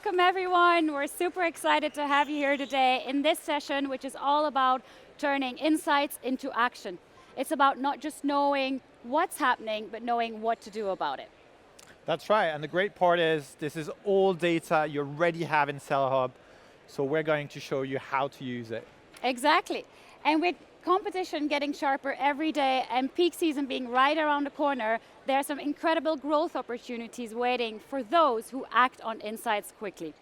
Welcome everyone. We're super excited to have you here today in this session, which is all about turning insights into action. It's about not just knowing what's happening, but knowing what to do about it. That's right, and the great part is this is all data you already have in Seller Hub, so we're going to show you how to use it. Exactly, and with competition getting sharper every day and peak season being right around the corner, there are some incredible growth opportunities waiting for those who act on insights quickly.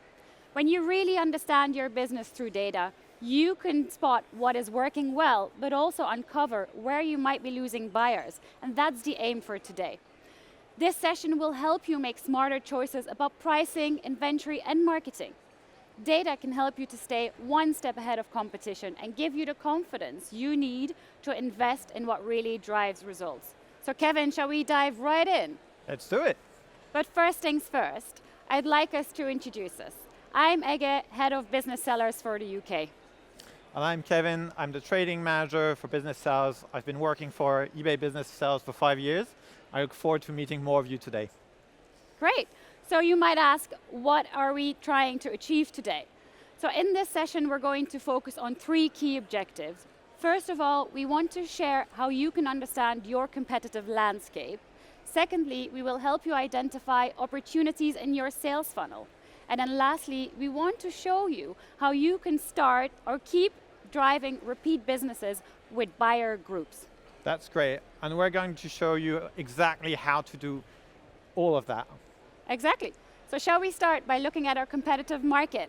When you really understand your business through data, you can spot what is working well, but also uncover where you might be losing buyers, and that's the aim for today. This session will help you make smarter choices about pricing, inventory, and marketing. Data can help you to stay one step ahead of competition and give you the confidence you need to invest in what really drives results. So Kevin, shall we dive right in? Let's do it. But first things first, I'd like us to introduce us. I'm Ege, Head of Business Sellers for the UK. And I'm Kevin, I'm the trading manager for business sales. I've been working for eBay Business Sales for 5 years. I look forward to meeting more of you today. Great. So you might ask, what are we trying to achieve today? So in this session, we're going to focus on 3 key objectives. First of all, we want to share how you can understand your competitive landscape. Secondly, we will help you identify opportunities in your sales funnel. And then lastly, we want to show you how you can start or keep driving repeat businesses with buyer groups. That's great, and we're going to show you exactly how to do all of that. Exactly. So shall we start by looking at our competitive market?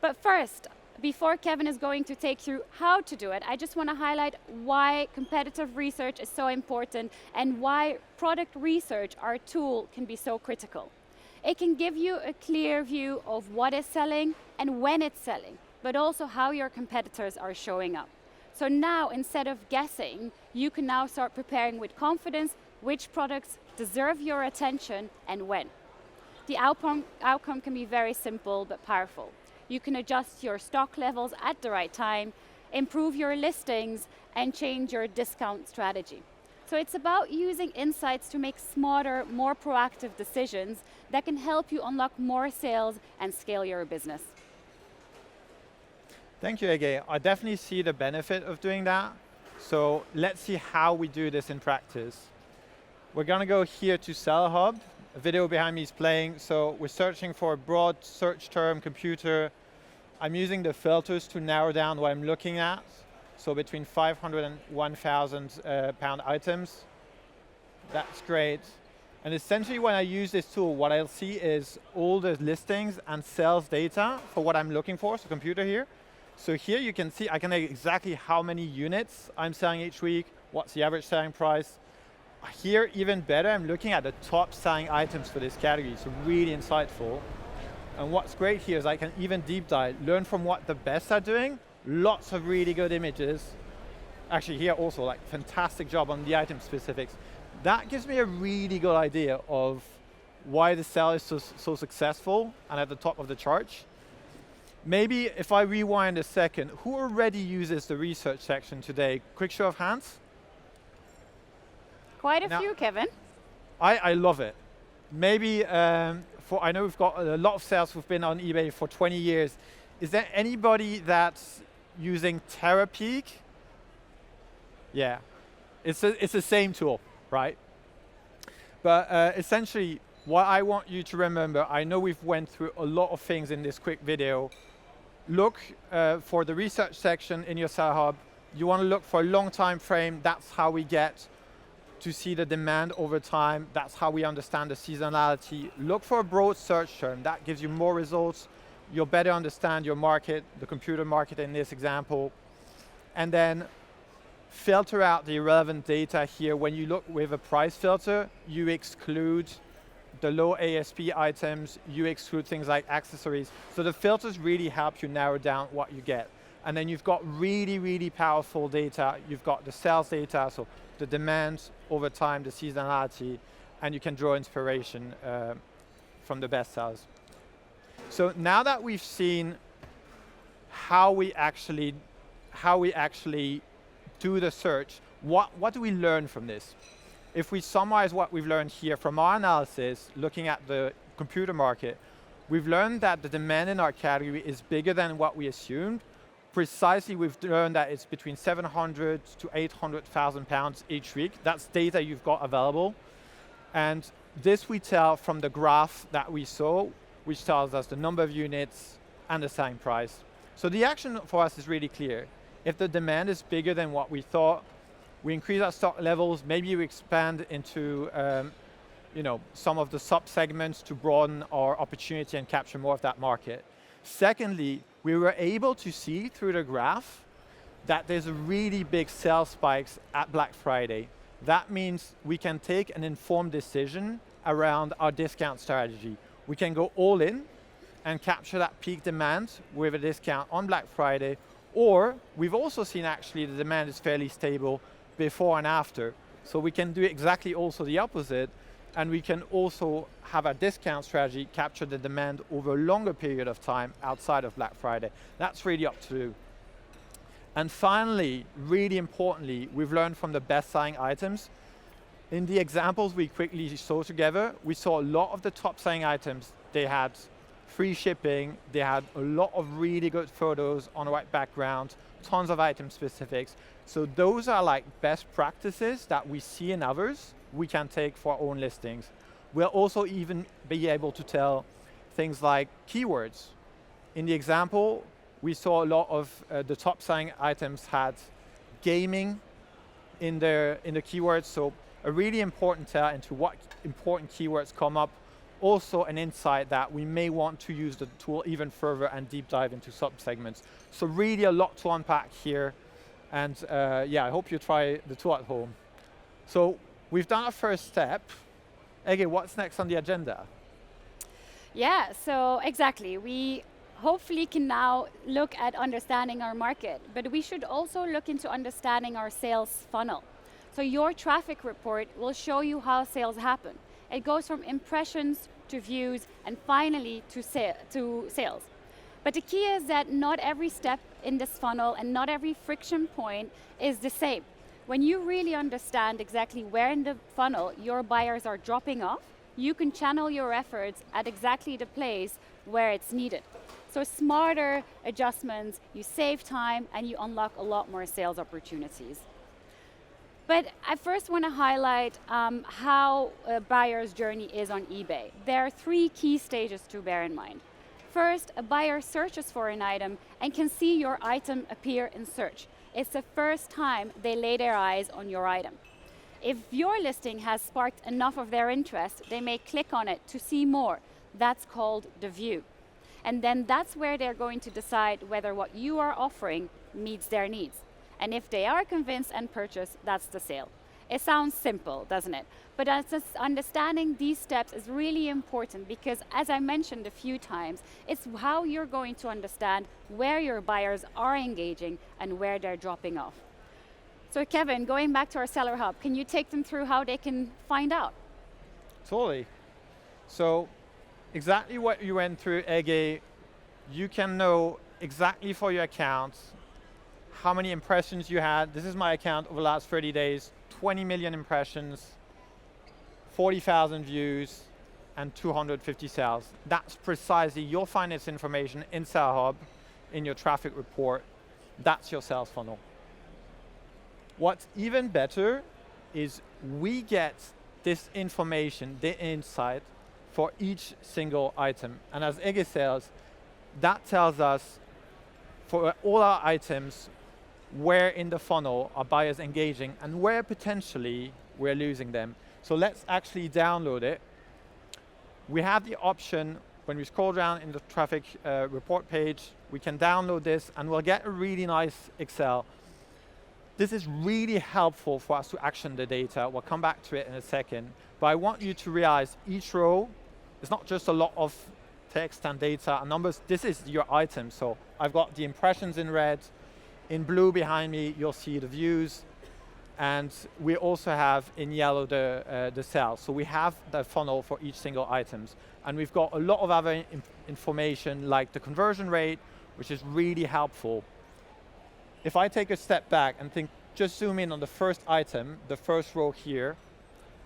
But first, before Kevin is going to take you through how to do it, I just want to highlight why competitive research is so important and why product research, our tool, can be so critical. It can give you a clear view of what is selling and when it's selling, but also how your competitors are showing up. So now, instead of guessing, you can now start preparing with confidence which products deserve your attention and when. The outcome can be very simple but powerful. You can adjust your stock levels at the right time, improve your listings, and change your discount strategy. So it's about using insights to make smarter, more proactive decisions that can help you unlock more sales and scale your business. Thank you, Ege. I definitely see the benefit of doing that. So let's see how we do this in practice. We're going to go here to Seller Hub. A video behind me is playing. So we're searching for a broad search term, computer. I'm using the filters to narrow down what I'm looking at. So between 500 and 1,000 pound items. That's great. And essentially when I use this tool, what I'll see is all the listings and sales data for what I'm looking for, so computer here. So here you can see, I can know exactly how many units I'm selling each week, what's the average selling price. Here, even better, I'm looking at the top selling items for this category, so really insightful. And what's great here is I can even deep dive, learn from what the best are doing, lots of really good images. Actually here also, like, fantastic job on the item specifics. That gives me a really good idea of why the sale is so successful and at the top of the chart. Maybe if I rewind a second, who already uses the research section today? Quick show of hands. Quite a few, Kevin. I love it. Maybe, I know we've got a lot of sales who've been on eBay for 20 years. Is there anybody that's using TerraPeak? Yeah, it's the same tool, right? But essentially, what I want you to remember, I know we've went through a lot of things in this quick video. Look for the research section in your Seller Hub. You want to look for a long time frame. That's how we get to see the demand over time. That's how we understand the seasonality. Look for a broad search term. That gives you more results. You'll better understand your market, the computer market in this example. And then filter out the irrelevant data here. When you look with a price filter, you exclude the low ASP items, you exclude things like accessories. So the filters really help you narrow down what you get. And then you've got really, really powerful data. You've got the sales data, so the demand over time, the seasonality, and you can draw inspiration from the best sellers. So now that we've seen how we actually do the search, what do we learn from this? If we summarize what we've learned here from our analysis, looking at the computer market, we've learned that the demand in our category is bigger than what we assumed. Precisely, we've learned that it's between 700 to 800,000 pounds each week. That's data you've got available. And this we tell from the graph that we saw, which tells us the number of units and the selling price. So the action for us is really clear. If the demand is bigger than what we thought, we increase our stock levels, maybe we expand into some of the sub-segments to broaden our opportunity and capture more of that market. Secondly, we were able to see through the graph that there's a really big sales spikes at Black Friday. That means we can take an informed decision around our discount strategy. We can go all in and capture that peak demand with a discount on Black Friday, or we've also seen actually the demand is fairly stable before and after. So we can do exactly also the opposite, and we can also have a discount strategy capture the demand over a longer period of time outside of Black Friday. That's really up to you. And finally, really importantly, we've learned from the best-selling items. In the examples we quickly saw together, we saw a lot of the top-selling items, they had free shipping, they had a lot of really good photos on the white background, tons of item specifics. So those are like best practices that we see in others, we can take for our own listings. We'll also even be able to tell things like keywords. In the example, we saw a lot of the top selling items had gaming in the keywords, so a really important tell into what important keywords come up. Also an insight that we may want to use the tool even further and deep dive into sub-segments. So really a lot to unpack here. And I hope you try the tool at home. So we've done our first step. Ege, what's next on the agenda? Yeah, so exactly. We hopefully can now look at understanding our market, but we should also look into understanding our sales funnel. So your traffic report will show you how sales happen. It goes from impressions to views and finally to sales. But the key is that not every step in this funnel and not every friction point is the same. When you really understand exactly where in the funnel your buyers are dropping off, you can channel your efforts at exactly the place where it's needed. So smarter adjustments, you save time and you unlock a lot more sales opportunities. But I first want to highlight how a buyer's journey is on eBay. There are 3 key stages to bear in mind. First, a buyer searches for an item and can see your item appear in search. It's the first time they lay their eyes on your item. If your listing has sparked enough of their interest, they may click on it to see more. That's called the view. And then that's where they're going to decide whether what you are offering meets their needs. And if they are convinced and purchase, that's the sale. It sounds simple, doesn't it? But understanding these steps is really important because, as I mentioned a few times, it's how you're going to understand where your buyers are engaging and where they're dropping off. So Kevin, going back to our Seller Hub, can you take them through how they can find out? Totally. So exactly what you went through, Ege, you can know exactly for your account how many impressions you had. This is my account over the last 30 days, 20 million impressions, 40,000 views, and 250 sales. That's precisely, you'll find this information in Seller Hub, in your traffic report. That's your sales funnel. What's even better is we get this information, the insight, for each single item. And as Ege says, that tells us for all our items where in the funnel are buyers engaging and where potentially we're losing them. So let's actually download it. We have the option, when we scroll down in the traffic report page, we can download this and we'll get a really nice Excel. This is really helpful for us to action the data. We'll come back to it in a second. But I want you to realize each row is not just a lot of text and data and numbers. This is your item. So I've got the impressions in red. In blue behind me, you'll see the views. And we also have in yellow the sales. So we have the funnel for each single items. And we've got a lot of other information like the conversion rate, which is really helpful. If I take a step back and think, just zoom in on the first item, the first row here,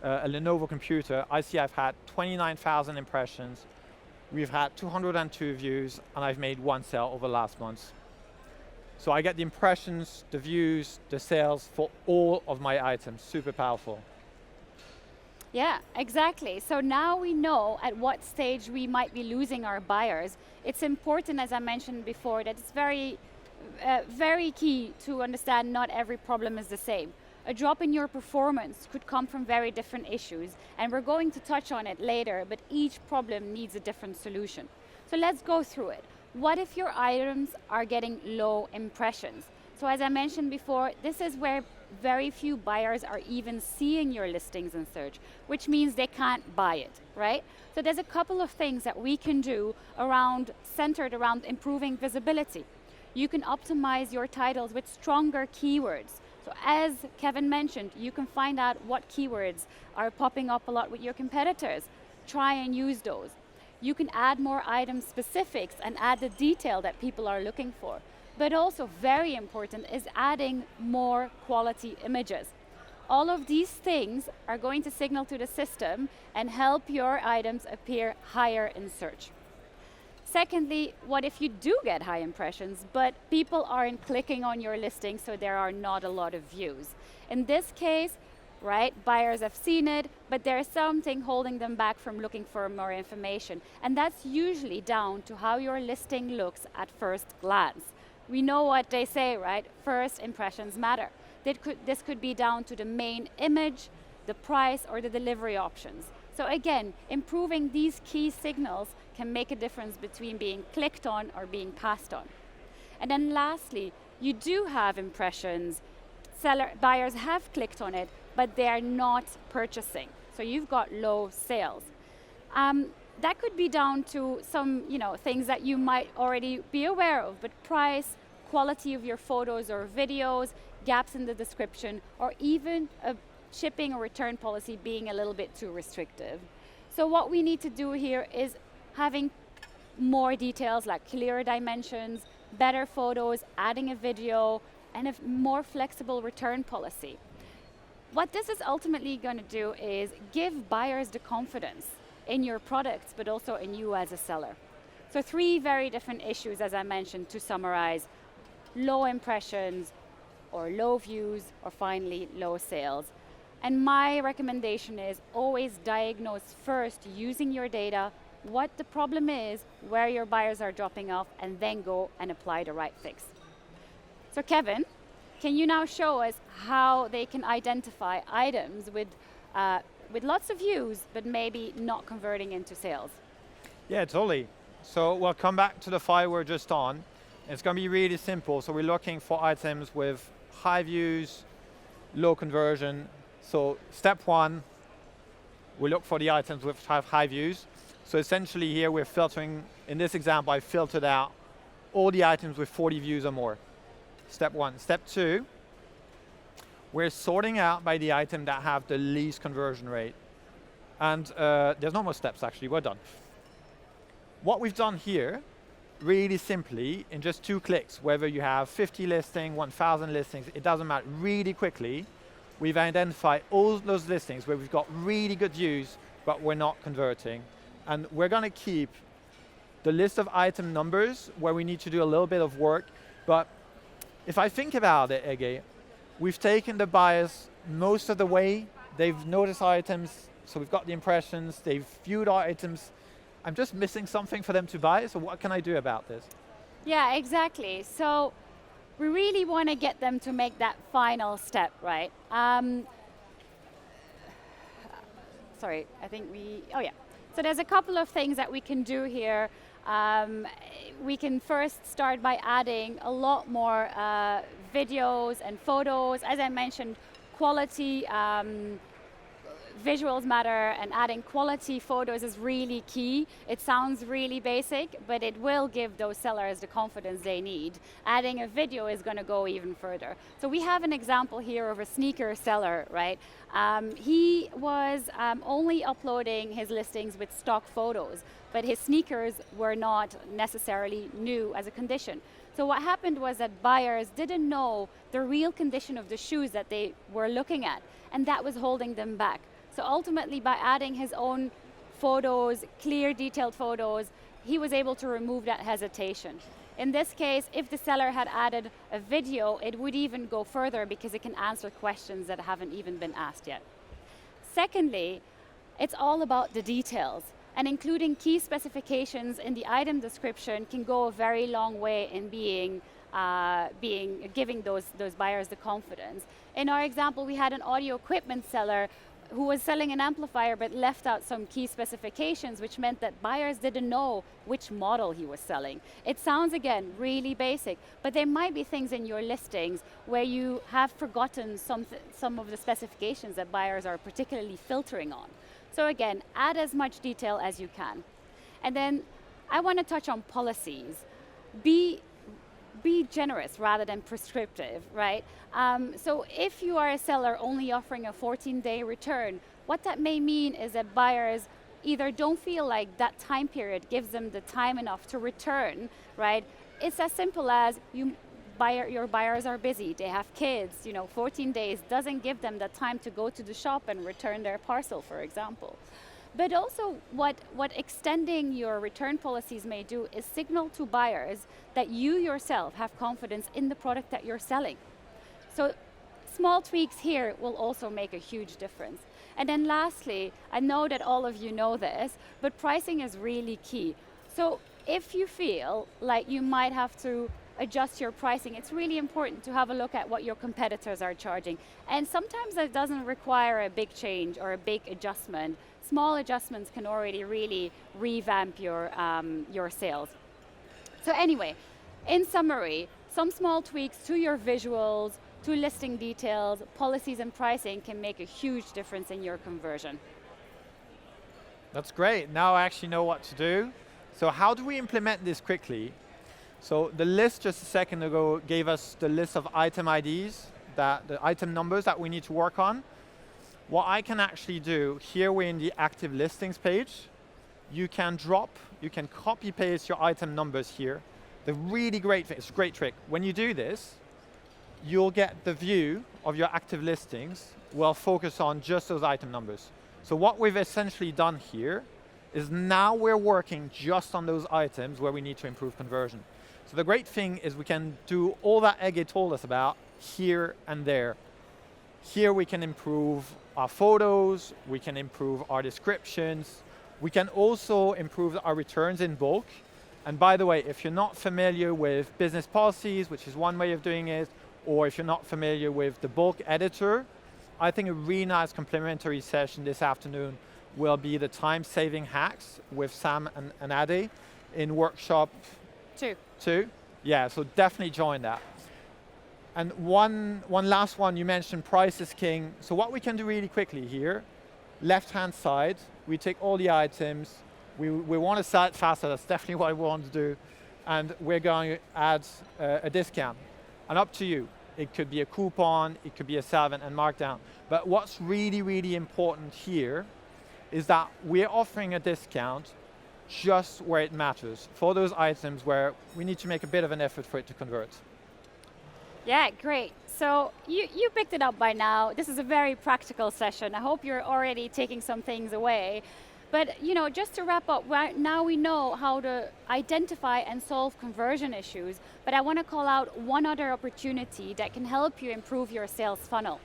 a Lenovo computer, I see I've had 29,000 impressions, we've had 202 views, and I've made 1 sale over the last month. So I get the impressions, the views, the sales for all of my items. Super powerful. Yeah, exactly. So now we know at what stage we might be losing our buyers. It's important, as I mentioned before, that it's very key to understand not every problem is the same. A drop in your performance could come from very different issues, and we're going to touch on it later, but each problem needs a different solution. So let's go through it. What if your items are getting low impressions? So as I mentioned before, this is where very few buyers are even seeing your listings in search, which means they can't buy it, right? So there's a couple of things that we can do centered around improving visibility. You can optimize your titles with stronger keywords. So as Kevin mentioned, you can find out what keywords are popping up a lot with your competitors. Try and use those. You can add more item specifics and add the detail that people are looking for. But also very important is adding more quality images. All of these things are going to signal to the system and help your items appear higher in search. Secondly, what if you do get high impressions, but people aren't clicking on your listing, so there are not a lot of views? In this case, right, buyers have seen it, but there's something holding them back from looking for more information. And that's usually down to how your listing looks at first glance. We know what they say, right? First impressions matter. This could be down to the main image, the price, or the delivery options. So again, improving these key signals can make a difference between being clicked on or being passed on. And then lastly, you do have impressions. Buyers have clicked on it, but they're not purchasing. So you've got low sales. That could be down to some things that you might already be aware of, but price, quality of your photos or videos, gaps in the description, or even a shipping or return policy being a little bit too restrictive. So what we need to do here is having more details like clearer dimensions, better photos, adding a video, and a more flexible return policy. What this is ultimately going to do is give buyers the confidence in your products, but also in you as a seller. So 3 very different issues, as I mentioned, to summarize: low impressions, or low views, or finally low sales. And my recommendation is always diagnose first using your data what the problem is, where your buyers are dropping off, and then go and apply the right fix. So Kevin, can you now show us how they can identify items with lots of views, but maybe not converting into sales? Yeah, totally. So we'll come back to the file we're just on. It's going to be really simple. So we're looking for items with high views, low conversion. So step 1, we look for the items which have high views. So essentially here we're filtering, in this example, I filtered out all the items with 40 views or more. Step 1. Step 2, we're sorting out by the item that have the least conversion rate. And there's no more steps actually, we're done. What we've done here, really simply, in just 2 clicks, whether you have 50 listings, 1,000 listings, it doesn't matter, really quickly, we've identified all those listings where we've got really good views, but we're not converting. And we're going to keep the list of item numbers where we need to do a little bit of work. But if I think about it, Ege, we've taken the buyers most of the way. They've noticed items, so we've got the impressions, they've viewed our items. I'm just missing something for them to buy, so what can I do about this? Yeah, exactly. So we really want to get them to make that final step, right? Sorry, I think So there's a couple of things that we can do here. We can first start by adding a lot more videos and photos. As I mentioned, quality visuals matter, and adding quality photos is really key. It sounds really basic, but it will give those sellers the confidence they need. Adding a video is going to go even further. So we have an example here of a sneaker seller, right? He was only uploading his listings with stock photos, but his sneakers were not necessarily new as a condition. So what happened was that buyers didn't know the real condition of the shoes that they were looking at, and that was holding them back. So ultimately, by adding his own photos, clear detailed photos, he was able to remove that hesitation. In this case, if the seller had added a video, it would even go further because it can answer questions that haven't even been asked yet. Secondly, it's all about the details, and including key specifications in the item description can go a very long way in giving those buyers the confidence. In our example, we had an audio equipment seller who was selling an amplifier but left out some key specifications, which meant that buyers didn't know which model he was selling. It sounds, again, really basic, but there might be things in your listings where you have forgotten some of the specifications that buyers are particularly filtering on. So again, add as much detail as you can. And then I want to touch on policies. Be generous rather than prescriptive, right? So if you are a seller only offering a 14-day return, what that may mean is that buyers either don't feel like that time period gives them the time enough to return, right? It's as simple as your buyers are busy, they have kids, 14 days doesn't give them the time to go to the shop and return their parcel, for example. But also what extending your return policies may do is signal to buyers that you yourself have confidence in the product that you're selling. So small tweaks here will also make a huge difference. And then lastly, I know that all of you know this, but pricing is really key. So if you feel like you might have to adjust your pricing, it's really important to have a look at what your competitors are charging. And sometimes that doesn't require a big change or a big adjustment. Small adjustments can already really revamp your sales. So anyway, in summary, some small tweaks to your visuals, to listing details, policies and pricing can make a huge difference in your conversion. That's great. Now I actually know what to do. So how do we implement this quickly? So the list just a second ago gave us the list of item IDs, the item numbers that we need to work on. What I can actually do, here we're in the active listings page. You can copy paste your item numbers here. The really great thing, it's a great trick. When you do this, you'll get the view of your active listings will focus on just those item numbers. So what we've essentially done here is now we're working just on those items where we need to improve conversion. So the great thing is we can do all that Ege told us about here and there. Here we can improve our photos, we can improve our descriptions, we can also improve our returns in bulk. And by the way, if you're not familiar with business policies, which is one way of doing it, or if you're not familiar with the bulk editor, I think a really nice complementary session this afternoon will be the time-saving hacks with Sam and Ade in workshop 2. Yeah, so definitely join that. And one last one, you mentioned price is king. So what we can do really quickly here, left-hand side, we take all the items, we want to sell it faster, that's definitely what we want to do, and we're going to add a discount. And up to you. It could be a coupon, it could be a sell and markdown. But what's really, really important here is that we're offering a discount just where it matters, for those items where we need to make a bit of an effort for it to convert. Yeah, great. So you picked it up by now. This is a very practical session. I hope you're already taking some things away. But just to wrap up, now we know how to identify and solve conversion issues, but I want to call out one other opportunity that can help you improve your sales funnel.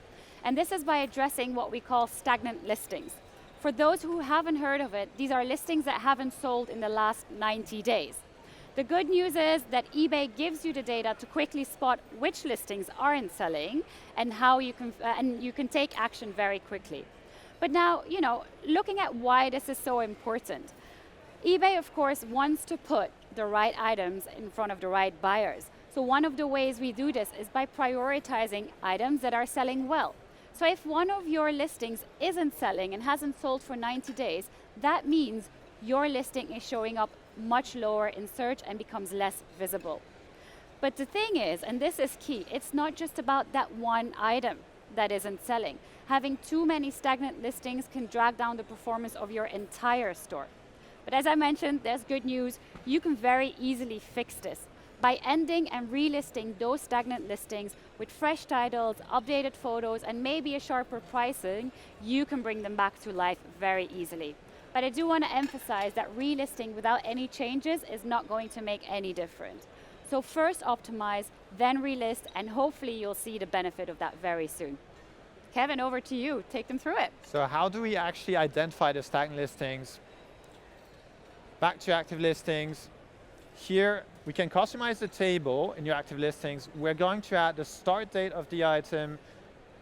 And this is by addressing what we call stagnant listings. For those who haven't heard of it, these are listings that haven't sold in the last 90 days. The good news is that eBay gives you the data to quickly spot which listings aren't selling and how you can take action very quickly. But now, looking at why this is so important. eBay, of course, wants to put the right items in front of the right buyers. So one of the ways we do this is by prioritizing items that are selling well. So if one of your listings isn't selling and hasn't sold for 90 days, that means your listing is showing up much lower in search and becomes less visible. But the thing is, and this is key, it's not just about that one item that isn't selling. Having too many stagnant listings can drag down the performance of your entire store. But as I mentioned, there's good news. You can very easily fix this. By ending and relisting those stagnant listings with fresh titles, updated photos, and maybe a sharper pricing, you can bring them back to life very easily. But I do want to emphasize that relisting without any changes is not going to make any difference. So first optimize, then relist, and hopefully you'll see the benefit of that very soon. Kevin, over to you. Take them through it. So how do we actually identify the stagnant listings? Back to active listings. Here, we can customize the table in your active listings. We're going to add the start date of the item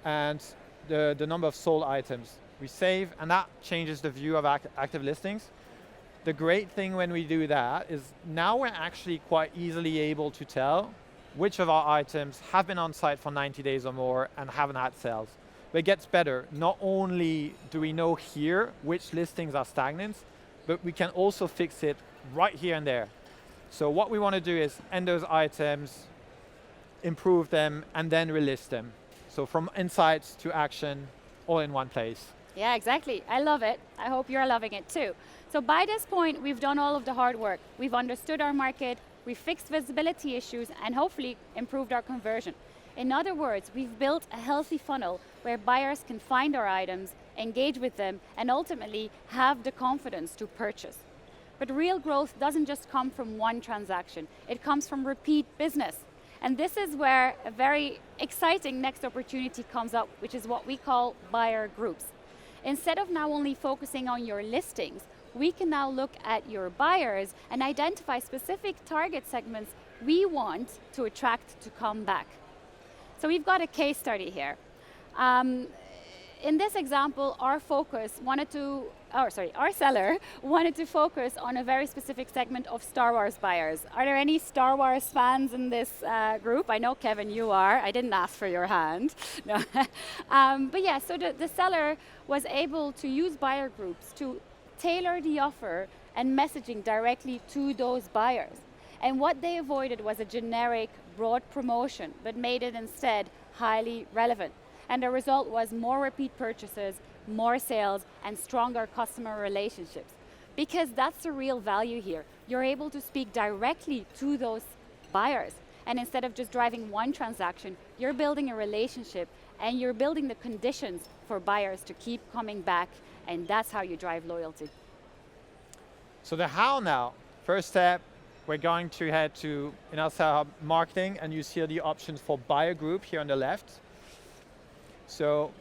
and the number of sold items. We save, and that changes the view of active listings. The great thing when we do that is now we're actually quite easily able to tell which of our items have been on site for 90 days or more and haven't had sales. But it gets better. Not only do we know here which listings are stagnant, but we can also fix it right here and there. So what we want to do is end those items, improve them, and then relist them. So from insights to action, all in one place. Yeah, exactly. I love it. I hope you're loving it too. So by this point, we've done all of the hard work. We've understood our market, we've fixed visibility issues, and hopefully improved our conversion. In other words, we've built a healthy funnel where buyers can find our items, engage with them, and ultimately have the confidence to purchase. But real growth doesn't just come from one transaction. It comes from repeat business. And this is where a very exciting next opportunity comes up, which is what we call buyer groups. Instead of now only focusing on your listings, we can now look at your buyers and identify specific target segments we want to attract to come back. So we've got a case study here. In this example, our seller wanted to focus on a very specific segment of Star Wars buyers. Are there any Star Wars fans in this group? I know, Kevin, you are. I didn't ask for your hand. No. But yeah, so the seller was able to use buyer groups to tailor the offer and messaging directly to those buyers. And what they avoided was a generic, broad promotion, but made it instead highly relevant. And the result was more repeat purchases, more sales, and stronger customer relationships. Because that's the real value here. You're able to speak directly to those buyers. And instead of just driving one transaction, you're building a relationship and you're building the conditions for buyers to keep coming back, and that's how you drive loyalty. So the how now. First step, we're going to head to in-our marketing, and you see the options for buyer group here on the left. So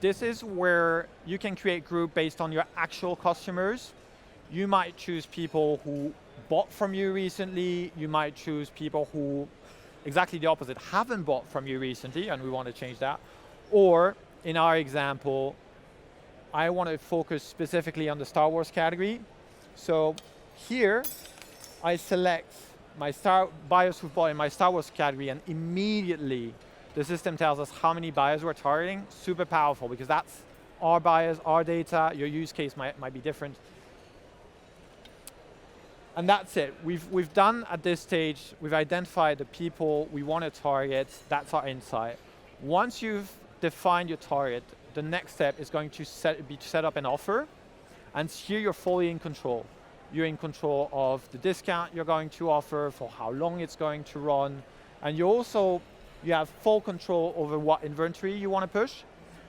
this is where you can create group based on your actual customers. You might choose people who bought from you recently. You might choose people who, exactly the opposite, haven't bought from you recently, and we want to change that. Or, in our example, I want to focus specifically on the Star Wars category. So here, I select my buyers who bought in my Star Wars category, and immediately the system tells us how many buyers we're targeting. Super powerful, because that's our buyers, our data. Your use case might be different. And that's it. We've done at this stage, we've identified the people we want to target. That's our insight. Once you've defined your target, the next step is going to be to set up an offer. And here you're fully in control. You're in control of the discount you're going to offer, for how long it's going to run. And you have full control over what inventory you want to push.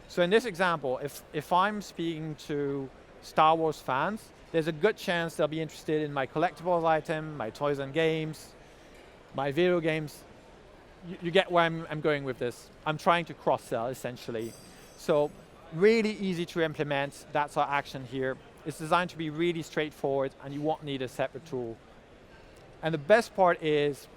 So in this example, if I'm speaking to Star Wars fans, there's a good chance they'll be interested in my collectibles item, my toys and games, my video games. You get where I'm going with this. I'm trying to cross-sell, essentially. So really easy to implement. That's our action here. It's designed to be really straightforward, and you won't need a separate tool. And the best part is,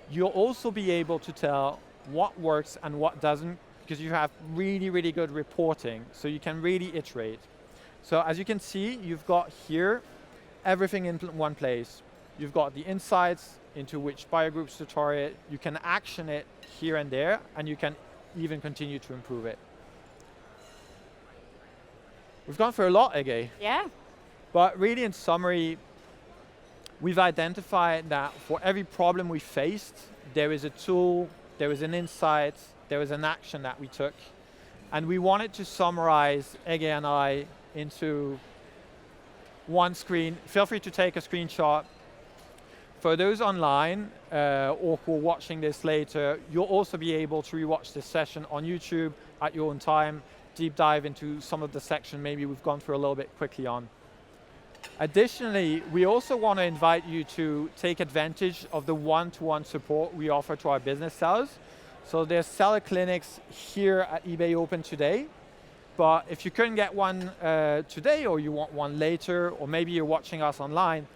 you'll also be able to tell what works and what doesn't, because you have really, really good reporting, so you can really iterate. So as you can see, you've got here everything in one place. You've got the insights into which buyer groups to target. You can action it here and there, and you can even continue to improve it. We've gone for a lot, Ege. Yeah. But really, in summary, we've identified that for every problem we faced, there is a tool, there is an insight, there is an action that we took. And we wanted to summarize, Ege and I, into one screen. Feel free to take a screenshot. For those online or who are watching this later, you'll also be able to rewatch this session on YouTube at your own time, deep dive into some of the section maybe we've gone through a little bit quickly on. Additionally, we also want to invite you to take advantage of the one-to-one support we offer to our business sellers. So there's seller clinics here at eBay Open today, but if you couldn't get one today, or you want one later, or maybe you're watching us online,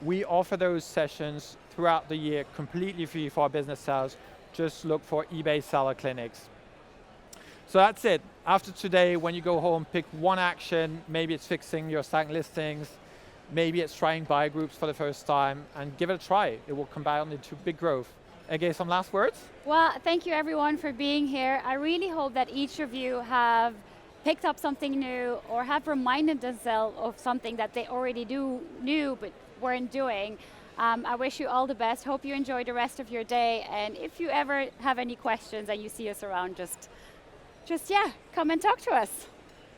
we offer those sessions throughout the year completely free for our business sellers. Just look for eBay seller clinics. So that's it. After today, when you go home, pick one action. Maybe it's fixing your stagnant listings. Maybe it's trying buyer groups for the first time, and give it a try. It will compound into big growth. Again, some last words? Well, thank you everyone for being here. I really hope that each of you have picked up something new or have reminded themselves of something that they already knew but weren't doing. I wish you all the best. Hope you enjoy the rest of your day. And if you ever have any questions and you see us around, just come and talk to us.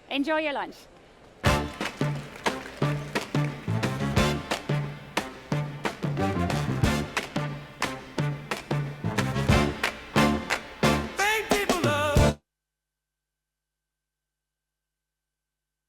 Enjoy your lunch.